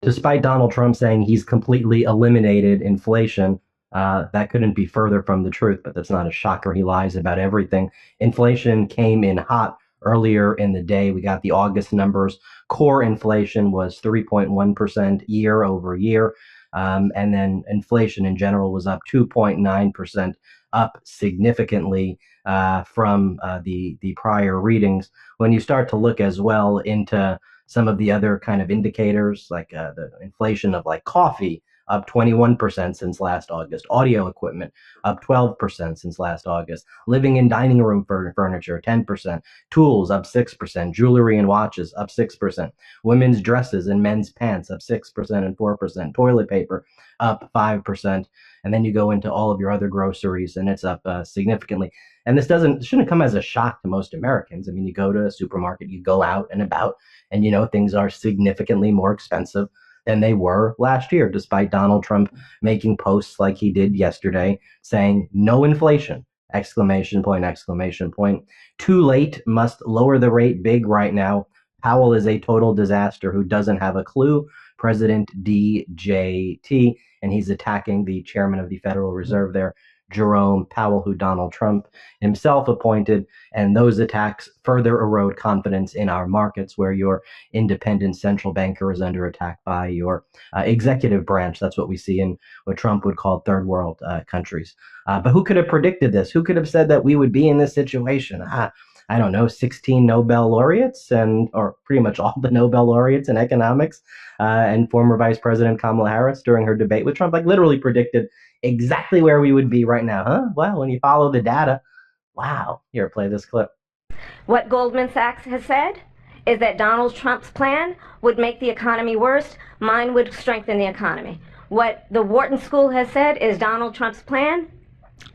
despite Donald Trump saying he's completely eliminated inflation, that couldn't be further from the truth, but that's not a shocker. He lies about everything. Inflation came in hot earlier in the day. We got the August numbers. Core inflation was 3.1% year over year. And then inflation in general was up 2.9%, up significantly from the prior readings. When you start to look as well into some of the other kind of indicators, like the inflation of like coffee, up 21% since last August. Audio equipment, up 12% since last August. Living and dining room furniture, 10%. Tools, up 6%. Jewelry and watches, up 6%. Women's dresses and men's pants, up 6% and 4%. Toilet paper, up 5%. And then you go into all of your other groceries, and it's up significantly. And this shouldn't come as a shock to most Americans. I mean, you go to a supermarket, you go out and about, and things are significantly more expensive than they were last year, despite Donald Trump making posts like he did yesterday saying no inflation, exclamation point, exclamation point. Too late, must lower the rate big right now. Powell is a total disaster who doesn't have a clue. President DJT, and he's attacking the chairman of the Federal Reserve there, Jerome Powell, who Donald Trump himself appointed. And those attacks further erode confidence in our markets, where your independent central banker is under attack by your executive branch. That's what we see in what Trump would call third world countries. But who could have predicted this? Who could have said that we would be in this situation? I don't know, 16 Nobel laureates, or pretty much all the Nobel laureates in economics, and former Vice President Kamala Harris during her debate with Trump, like literally predicted exactly where we would be right now, huh? Well, when you follow the data, wow. Here, play this clip. What Goldman Sachs has said is that Donald Trump's plan would make the economy worse. Mine would strengthen the economy. What the Wharton School has said is Donald Trump's plan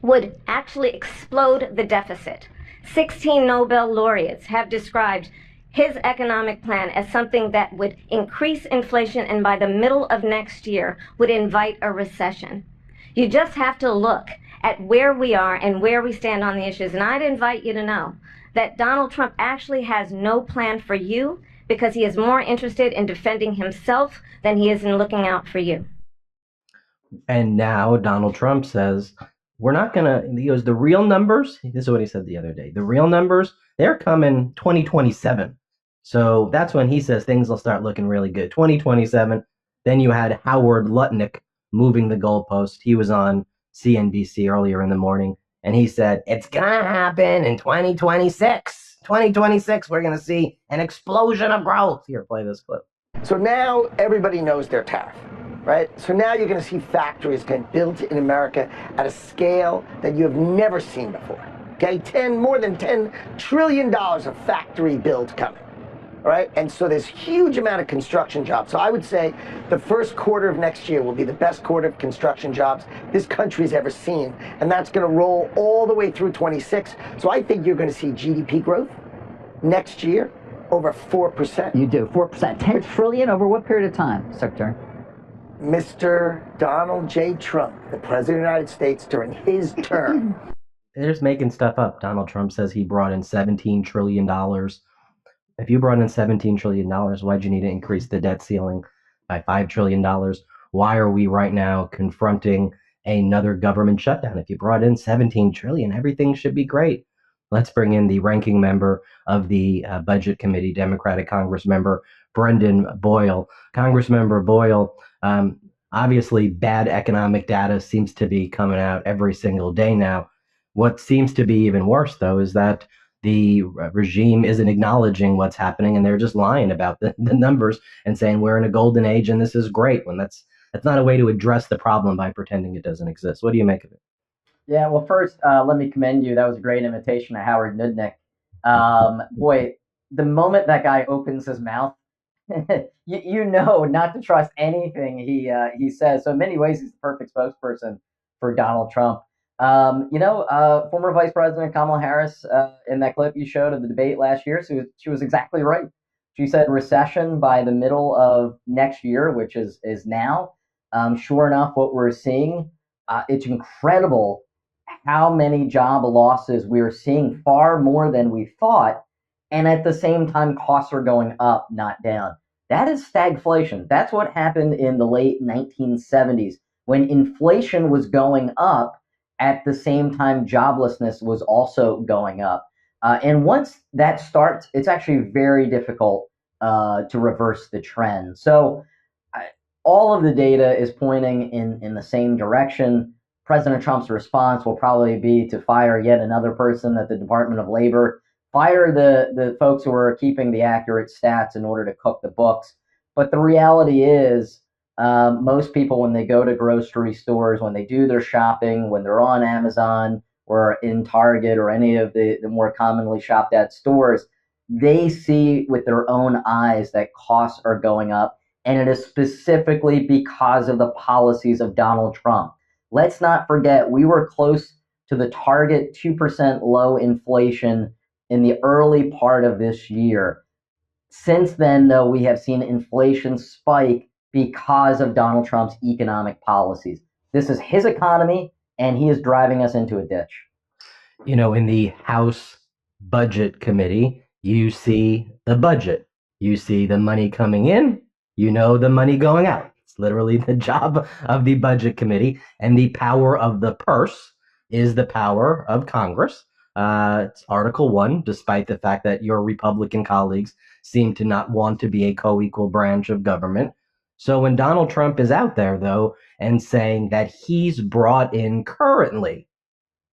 would actually explode the deficit. 16 Nobel laureates have described his economic plan as something that would increase inflation and by the middle of next year would invite a recession. You just have to look at where we are and where we stand on the issues. And I'd invite you to know that Donald Trump actually has no plan for you, because he is more interested in defending himself than he is in looking out for you. And now Donald Trump says, we're not going to, he goes, the real numbers, this is what he said the other day, the real numbers, they're coming 2027. So that's when he says things will start looking really good. 2027. Then you had Howard Lutnick moving the goalpost. He was on CNBC earlier in the morning, and he said, it's going to happen in 2026. 2026, we're going to see an explosion of growth. Here, play this clip. So now everybody knows their tariff, right? So now you're going to see factories getting built in America at a scale that you have never seen before. Okay, more than $10 trillion of factory build coming. All right, and so there's huge amount of construction jobs. So I would say the first quarter of next year will be the best quarter of construction jobs this country's ever seen, and that's going to roll all the way through 26. So I think you're going to see GDP growth next year over 4%. You do 4%, 10 trillion over what period of time, Secretary? Mr. Donald J. Trump, the President of the United States, during his term. They're just making stuff up. Donald Trump says he brought in $17 trillion. If you brought in $17 trillion, why'd you need to increase the debt ceiling by $5 trillion? Why are we right now confronting another government shutdown? If you brought in $17 trillion, everything should be great. Let's bring in the ranking member of the Budget Committee, Democratic Congress member Brendan Boyle. Congressmember Boyle, obviously bad economic data seems to be coming out every single day now. What seems to be even worse, though, is that the regime isn't acknowledging what's happening, and they're just lying about the numbers and saying we're in a golden age and this is great, when that's not a way to address the problem by pretending it doesn't exist. What do you make of it? Yeah, well, first, let me commend you. That was a great imitation of Howard Nudnik. Boy, the moment that guy opens his mouth, you know not to trust anything he says. So in many ways, he's the perfect spokesperson for Donald Trump. Former Vice President Kamala Harris, in that clip you showed of the debate last year, so she was exactly right. She said recession by the middle of next year, which is now. Sure enough, what we're seeing, it's incredible how many job losses we're seeing, far more than we thought. And at the same time, costs are going up, not down. That is stagflation. That's what happened in the late 1970s when inflation was going up at the same time joblessness was also going up. And once that starts, it's actually very difficult to reverse the trend. So all of the data is pointing in the same direction. President Trump's response will probably be to fire yet another person at the Department of Labor, fire the folks who are keeping the accurate stats in order to cook the books. But the reality is, most people, when they go to grocery stores, when they do their shopping, when they're on Amazon or in Target or any of the more commonly shopped at stores, they see with their own eyes that costs are going up. And it is specifically because of the policies of Donald Trump. Let's not forget, we were close to the target 2% low inflation in the early part of this year. Since then, though, we have seen inflation spike because of Donald Trump's economic policies. This is his economy, and he is driving us into a ditch. You know, in the House Budget Committee, you see the budget, you see the money coming in, you know the money going out. It's literally the job of the Budget Committee, and the power of the purse is the power of Congress. It's Article 1, despite the fact that your Republican colleagues seem to not want to be a co-equal branch of government. So when Donald Trump is out there, though, and saying that he's brought in currently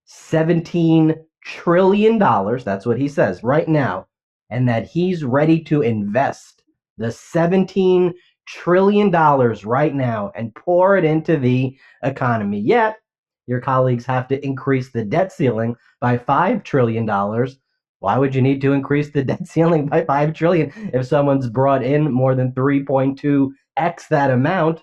$17 trillion, that's what he says right now, and that he's ready to invest the $17 trillion right now and pour it into the economy. Yet, your colleagues have to increase the debt ceiling by $5 trillion. Why would you need to increase the debt ceiling by $5 trillion if someone's brought in more than 3.2x that amount?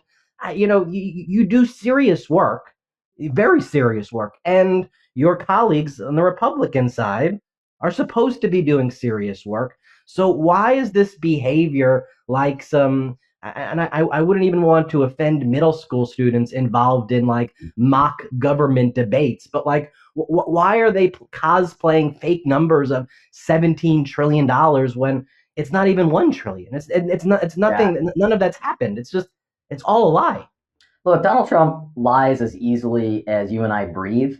You do serious work, very serious work, and your colleagues on the Republican side are supposed to be doing serious work. So why is this behavior like some, and I wouldn't even want to offend middle school students involved in like mock government debates, but like, why are they cosplaying fake numbers of $17 trillion when it's not even 1 trillion? It's nothing. Yeah. None of that's happened. It's all a lie. Look, Donald Trump lies as easily as you and I breathe.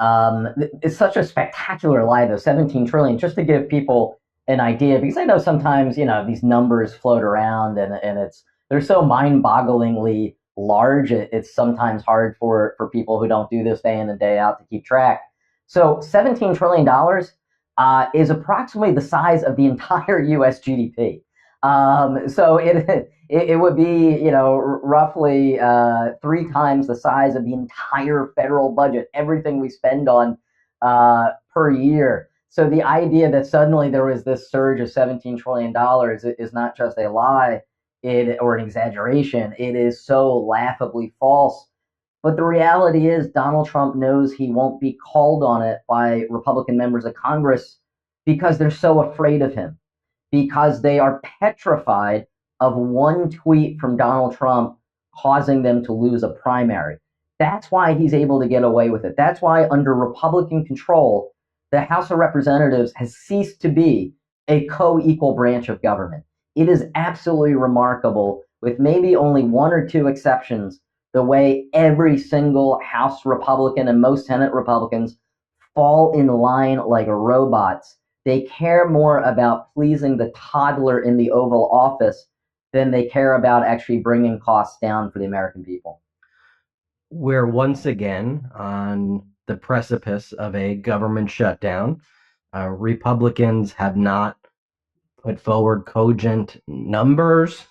It's such a spectacular lie, though, 17 trillion, just to give people an idea, because I know sometimes, these numbers float around and they're so mind-bogglingly large, it's sometimes hard for people who don't do this day in and day out to keep track. So $17 trillion is approximately the size of the entire U.S. GDP. So it would be, roughly 3 times the size of the entire federal budget, everything we spend on per year. So the idea that suddenly there was this surge of $17 trillion is not just a lie or an exaggeration. It is so laughably false. But the reality is Donald Trump knows he won't be called on it by Republican members of Congress because they're so afraid of him, because they are petrified of one tweet from Donald Trump causing them to lose a primary. That's why he's able to get away with it. That's why under Republican control, the House of Representatives has ceased to be a co-equal branch of government. It is absolutely remarkable, with maybe only 1 or 2 exceptions, the way every single House Republican and most Senate Republicans fall in line like robots. They care more about pleasing the toddler in the Oval Office than they care about actually bringing costs down for the American people. We're once again on the precipice of a government shutdown. Republicans have not put forward cogent numbers.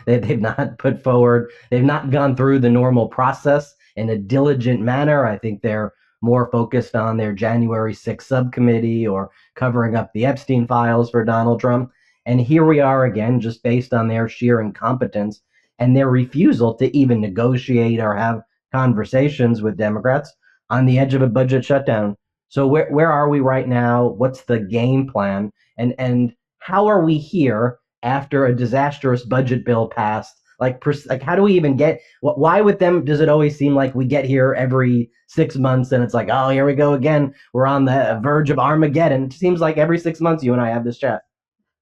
They've not put forward, they've not gone through the normal process in a diligent manner. I think they're more focused on their January 6th subcommittee or covering up the Epstein files for Donald Trump. And here we are again, just based on their sheer incompetence and their refusal to even negotiate or have conversations with Democrats on the edge of a budget shutdown. So where are we right now? What's the game plan? And how are we here after a disastrous budget bill passed? Like how do we even get, why with them does it always seem like we get here every 6 months and it's like, oh, here we go again. We're on the verge of Armageddon. It seems like every 6 months you and I have this chat.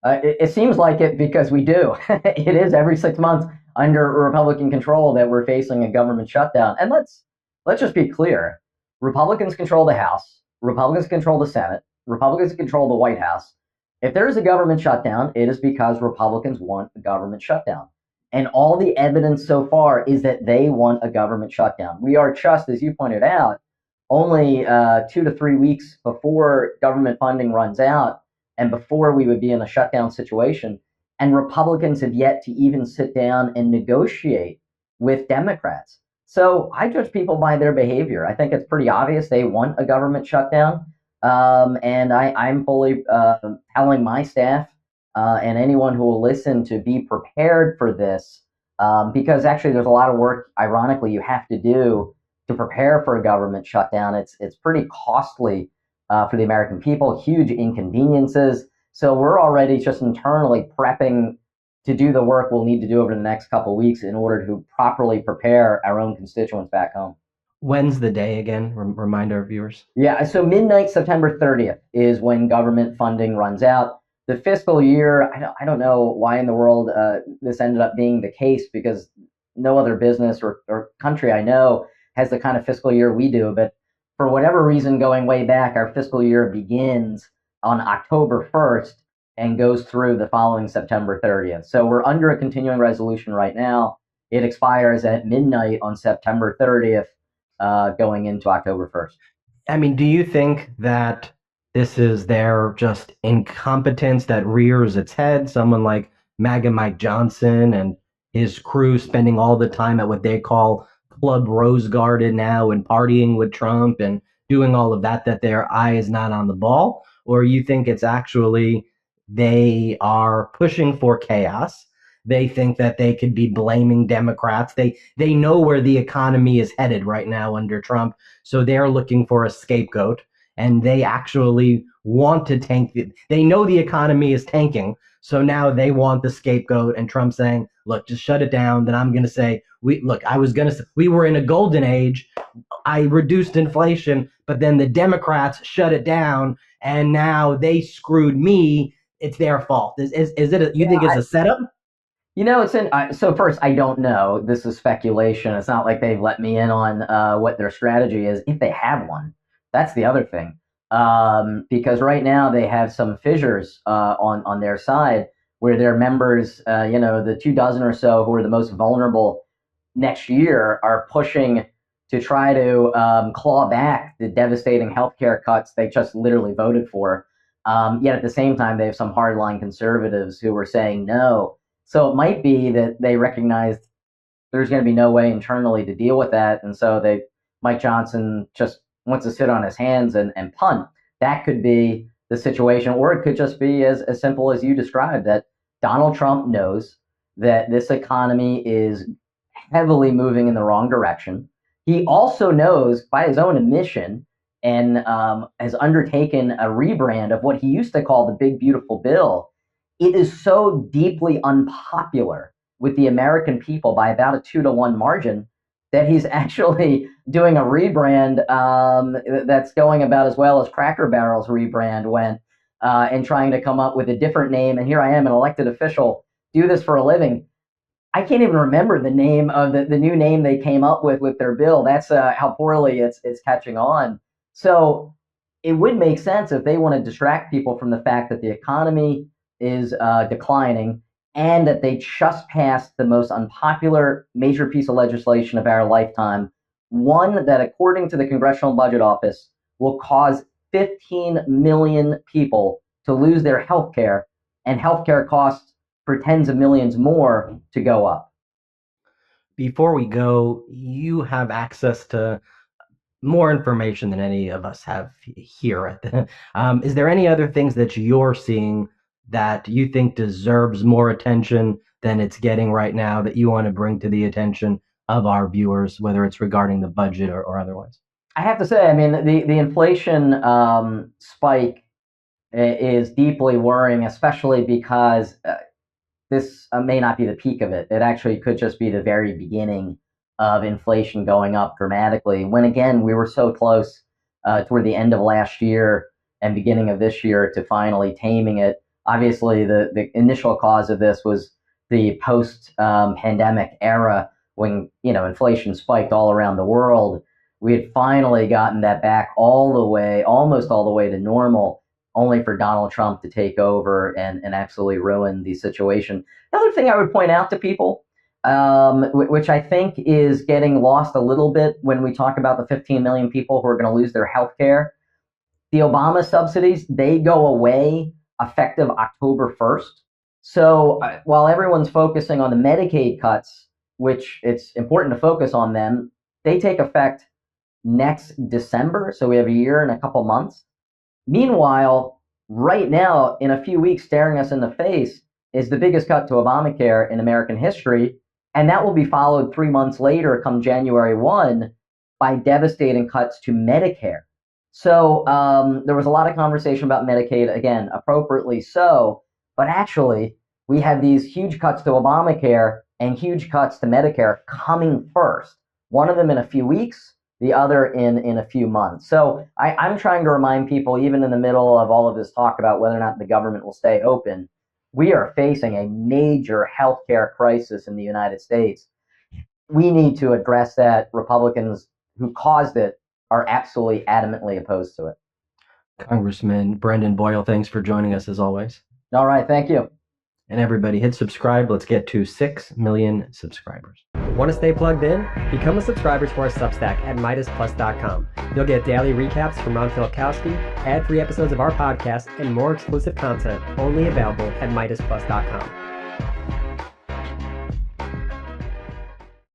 It seems like it because we do. It is every 6 months under Republican control that we're facing a government shutdown. And let's just be clear: Republicans control the House, Republicans control the Senate, Republicans control the White House. If there is a government shutdown, it is because Republicans want a government shutdown. And all the evidence so far is that they want a government shutdown. We are just, as you pointed out, only 2 to 3 weeks before government funding runs out and before we would be in a shutdown situation. And Republicans have yet to even sit down and negotiate with Democrats. So I judge people by their behavior. I think it's pretty obvious they want a government shutdown. And I'm fully telling my staff and anyone who will listen to be prepared for this, because actually there's a lot of work, ironically, you have to do to prepare for a government shutdown. It's pretty costly for the American people, huge inconveniences. So we're already just internally prepping to do the work we'll need to do over the next couple of weeks in order to properly prepare our own constituents back home. When's the day again? Remind our viewers. Yeah, so midnight September 30th is when government funding runs out. The fiscal year, I don't know why in the world this ended up being the case, because no other business or country I know has the kind of fiscal year we do. But for whatever reason, going way back, our fiscal year begins on October 1st and goes through the following September 30th. So we're under a continuing resolution right now. It expires at midnight on September 30th, going into October 1st. I mean, do you think that this is their just incompetence that rears its head? Someone like MAGA Mike Johnson and his crew spending all the time at what they call Club Rose Garden now and partying with Trump and doing all of that their eye is not on the ball? Or you think it's actually they are pushing for chaos? They think that they could be blaming Democrats. They know where the economy is headed right now under Trump, so they're looking for a scapegoat. And they actually want to tank. They know the economy is tanking, so now they want the scapegoat. And Trump saying, "Look, just shut it down." Then I'm going to say, we were in a golden age. I reduced inflation, but then the Democrats shut it down, and now they screwed me. It's their fault. Is it? You think it's a setup? So first, I don't know. This is speculation. It's not like they've let me in on what their strategy is, if they have one. That's the other thing. Because right now they have some fissures on their side where their members, the 24 or so who are the most vulnerable next year, are pushing to try to claw back the devastating healthcare cuts they just literally voted for. Yet at the same time, they have some hardline conservatives who are saying no. So it might be that they recognized there's going to be no way internally to deal with that. And so Mike Johnson just wants to sit on his hands and punt. That could be the situation, or it could just be as simple as you described, that Donald Trump knows that this economy is heavily moving in the wrong direction. He also knows, by his own admission, and has undertaken a rebrand of what he used to call the Big Beautiful Bill. It is so deeply unpopular with the American people by about a 2-to-1 margin that he's actually doing a rebrand that's going about as well as Cracker Barrel's rebrand went, and trying to come up with a different name. And here I am, an elected official, do this for a living. I can't even remember the name of the new name they came up with their bill. That's how poorly it's catching on. So it would make sense if they want to distract people from the fact that the economy is declining, and that they just passed the most unpopular major piece of legislation of our lifetime, one that, according to the Congressional Budget Office, will cause 15 million people to lose their health care, and health care costs for tens of millions more to go up. Before we go, you have access to more information than any of us have here. Is there any other things that you're seeing that you think deserves more attention than it's getting right now, that you want to bring to the attention of our viewers, whether it's regarding the budget or otherwise? I have to say, I mean, the inflation spike is deeply worrying, especially because this may not be the peak of it. It actually could just be the very beginning of inflation going up dramatically, when again we were so close toward the end of last year and beginning of this year to finally taming it. obviously the initial cause of this was the post-pandemic era when, inflation spiked all around the world. We had finally gotten that back almost all the way to normal, only for Donald Trump to take over and absolutely ruin the situation. The other thing I would point out to people, which I think is getting lost a little bit when we talk about the 15 million people who are going to lose their health care, the Obama subsidies, they go away effective October 1st. So while everyone's focusing on the Medicaid cuts, which it's important to focus on them, they take effect next December. So we have a year and a couple months. Meanwhile, right now, in a few weeks, staring us in the face is the biggest cut to Obamacare in American history. And that will be followed 3 months later, come January 1, by devastating cuts to Medicare. So there was a lot of conversation about Medicaid, again, appropriately so. But actually, we have these huge cuts to Obamacare and huge cuts to Medicare coming first. One of them in a few weeks, the other in a few months. So I'm trying to remind people, even in the middle of all of this talk about whether or not the government will stay open, we are facing a major healthcare crisis in the United States. We need to address that. Republicans who caused it are absolutely adamantly opposed to it. Congressman Brendan Boyle, thanks for joining us as always. All right, thank you. And everybody, hit subscribe. Let's get to 6 million subscribers. Want to stay plugged in? Become a subscriber to our Substack at MidasPlus.com. You'll get daily recaps from Ron Filipkowski, ad-free episodes of our podcast, and more exclusive content only available at MidasPlus.com.